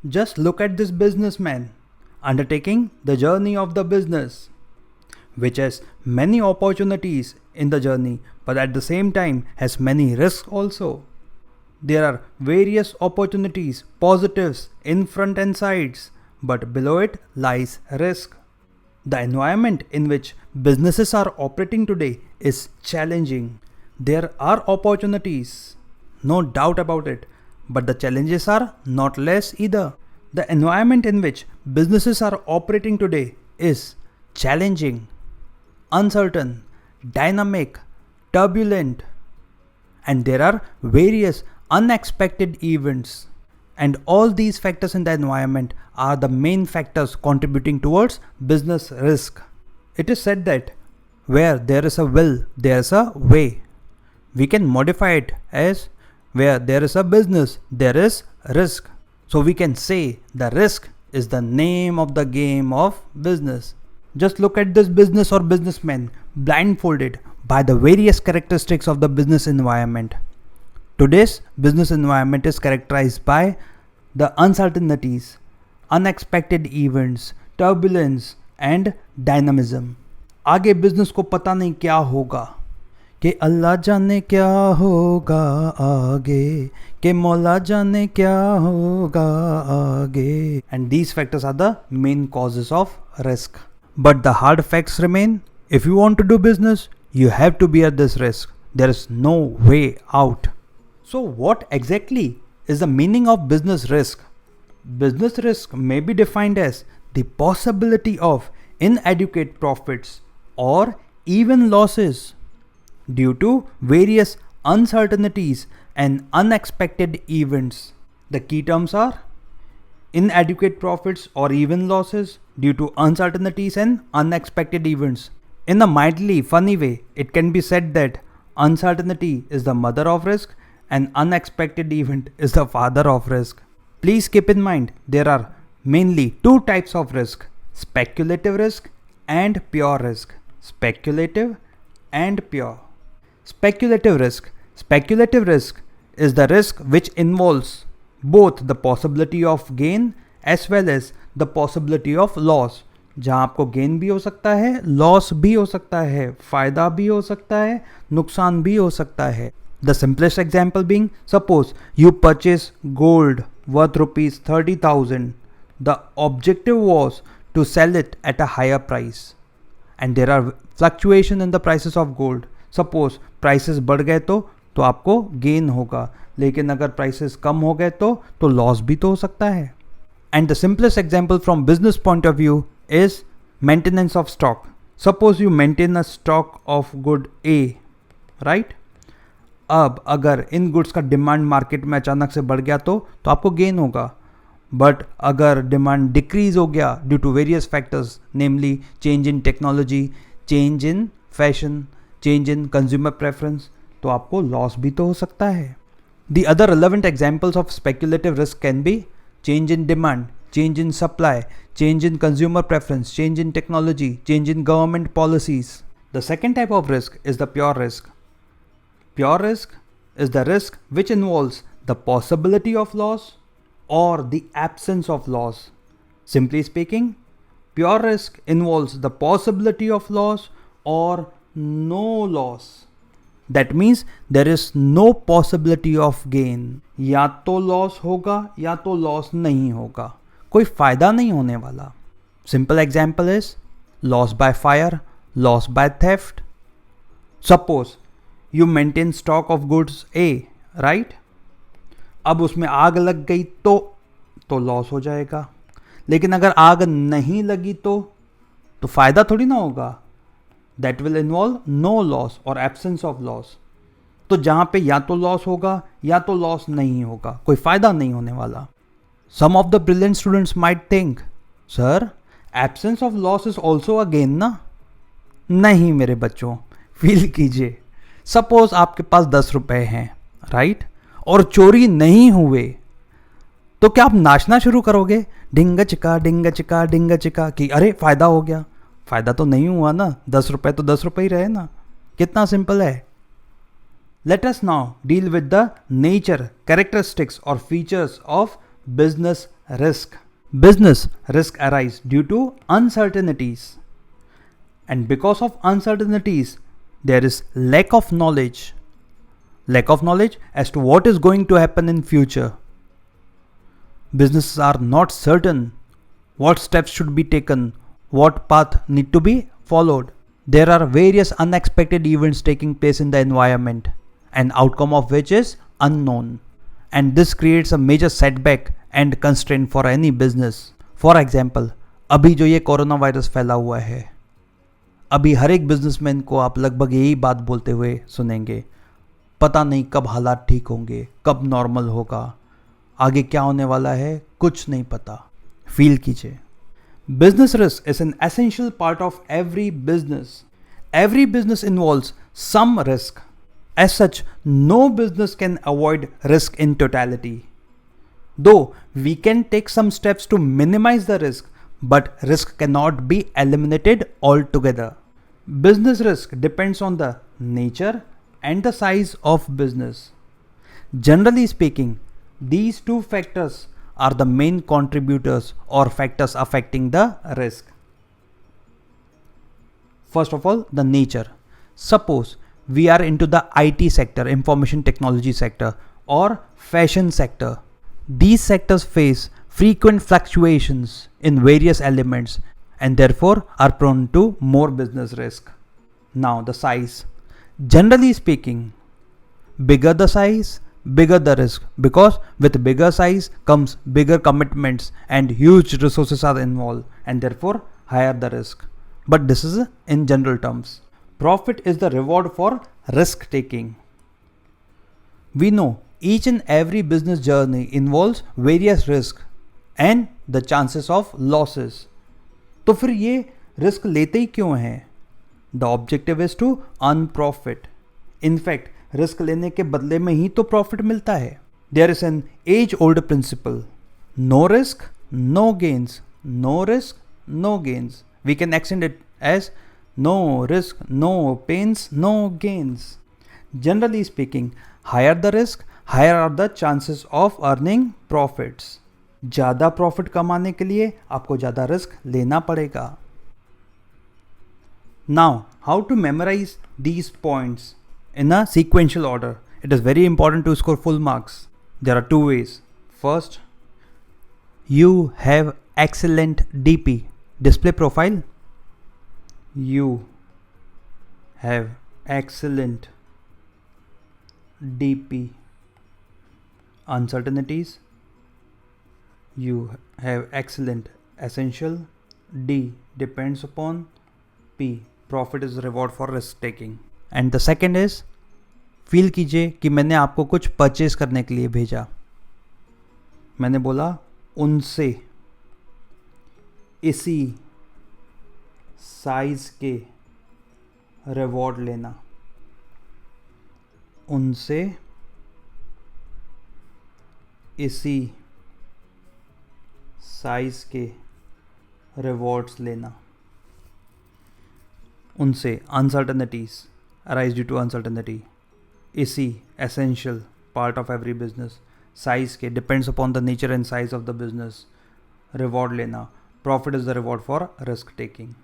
Just look at this businessman undertaking the journey of the business, which has many opportunities in the journey, but at the same time has many risks also. There are various opportunities, positives in front and sides, but below it lies risk. The environment in which businesses are operating today is challenging. There are opportunities, no doubt about it, but the challenges are not less either. The environment in which businesses are operating today is challenging, uncertain, dynamic, turbulent, and there are various unexpected events. And all these factors in the environment are the main factors contributing towards business risk. It is said that where there is a will, there is a way. We can modify it as where there is a business, there is risk. So we can say the risk is the name of the game of business. Just look at this business or businessman blindfolded by the various characteristics of the business environment. Today's business environment is characterized by the uncertainties, unexpected events, turbulence and dynamism. आगे business को पता नहीं क्या होगा, कि अल्लाह जाने क्या होगा आगे, कि मौला जाने क्या होगा आगे. And these factors are the main causes of risk. But the hard facts remain. If you want to do business, you have to bear this risk. There is no way out. So what exactly is the meaning of business risk? Business risk may be defined as the possibility of inadequate profits or even losses due to various uncertainties and unexpected events. The key terms are inadequate profits or even losses due to uncertainties and unexpected events. In a mildly funny way, it can be said that uncertainty is the mother of risk and unexpected event is the father of risk. Please keep in mind there are mainly two types of risk: speculative risk and pure risk. Speculative and pure. Speculative risk. Speculative risk is the risk which involves both the possibility of gain as well as the possibility of loss. जहाँ आपको gain भी हो सकता है, loss भी हो सकता है, फायदा भी हो सकता है, नुकसान भी हो सकता है. The simplest example being, suppose you purchase gold worth rupees 30,000. The objective was to sell it at a higher price. And there are fluctuation in the prices of gold. Suppose prices बढ़ गए तो आपको gain होगा, लेकिन अगर prices कम हो गए तो लॉस भी तो हो सकता है. And the simplest example from business point of view is maintenance of stock. Suppose you maintain a stock of good A, right? अब अगर इन गुड्स का डिमांड मार्केट में अचानक से बढ़ गया तो आपको गेन होगा. बट अगर डिमांड डिक्रीज हो गया due to various factors, namely change in technology, change in fashion, change in consumer preference, तो आपको लॉस भी तो हो सकता है. The other relevant examples of speculative risk can be change in demand, change in supply, change in consumer preference, change in technology, change in government policies. The second type of risk is the pure risk. Pure risk is the risk which involves the possibility of loss or the absence of loss. Simply speaking, pure risk involves the possibility of loss or no loss. That means there is no possibility of gain. या तो loss होगा या तो loss नहीं होगा, कोई फायदा नहीं होने वाला. Simple example is loss by fire, loss by theft. Suppose you maintain stock of goods A, right? अब उसमें आग लग गई तो लॉस हो जाएगा, लेकिन अगर आग नहीं लगी तो फायदा थोड़ी ना होगा. That will involve no loss और एब्सेंस ऑफ लॉस. तो जहां पे या तो लॉस होगा या तो लॉस नहीं होगा, कोई फायदा नहीं होने वाला. Some of the brilliant students might think, sir, absence of loss is also a gain ना? नहीं मेरे बच्चों, फील कीजिए. सपोज आपके पास 10 रुपए हैं, राइट, और चोरी नहीं हुए, तो क्या आप नाचना शुरू करोगे डिंगा चिका डिंगा चिका डिंगा चिका कि अरे फायदा हो गया? फायदा तो नहीं हुआ ना, 10 रुपए तो 10 रुपए ही रहे ना. कितना सिंपल है. Let us now deal with the nature, characteristics or features of business risk. Business risk arise due to uncertainties. And because of uncertainties, there is lack of knowledge. Lack of knowledge as to what is going to happen in future. Businesses are not certain what steps should be taken, what path need to be followed. There are various unexpected events taking place in the environment, an outcome of which is unknown. And this creates a major setback and constraint for any business. For example, अभी जो ये corona virus फैला हुआ है, अभी हर एक businessman को आप लगभग यही बात बोलते हुए सुनेंगे, पता नहीं कब हालात ठीक होंगे, कब नॉर्मल होगा, आगे क्या होने वाला है कुछ नहीं पता. फील कीजिए. Business risk is an essential part of every business. Every business involves some risk. As such, no business can avoid risk in totality. Though we can take some steps to minimize the risk, but risk cannot be eliminated altogether. Business risk depends on the nature and the size of business. Generally speaking, these two factors are the main contributors or factors affecting the risk. First of all, the nature. Suppose we are into the IT sector, information technology sector, or fashion sector. These sectors face frequent fluctuations in various elements and therefore are prone to more business risk. Now the size. Generally speaking, bigger the size, bigger the risk, because with bigger size comes bigger commitments and huge resources are involved and therefore higher the risk. But this is in general terms. Profit is the reward for risk taking. We know each and every business journey involves various risks and the chances of losses. तो फिर ये risk लेते ही क्यों हैं? The objective is to earn profit. In fact, risk लेने के बदले में ही तो प्रॉफिट मिलता है. There is an age-old principle. No risk, no gains. No risk, no gains. We can extend it as no risk, no pains, no gains. Generally speaking, higher the risk, higher are the chances of earning profits. ज़्यादा profit कमाने के लिए आपको ज़्यादा risk लेना पड़ेगा. Now, how to memorize these points in a sequential order? It is very important to score full marks. There are two ways. First, you have excellent DP, display profile. You have excellent DP, uncertainties. You have excellent essential. D depends upon. P profit is reward for risk taking. And the second is, feel कीजिए कि मैंने आपको कुछ purchase करने के लिए भेजा. मैंने बोला उनसे इसी साइज के रिवॉर्ड लेना. उनसे इसी साइज के रिवॉर्ड्स लेना. उनसे uncertainties arise due to uncertainty. इसी essential part of every business. Size के depends upon the nature and size of the business. Reward लेना. Profit is the reward for risk taking.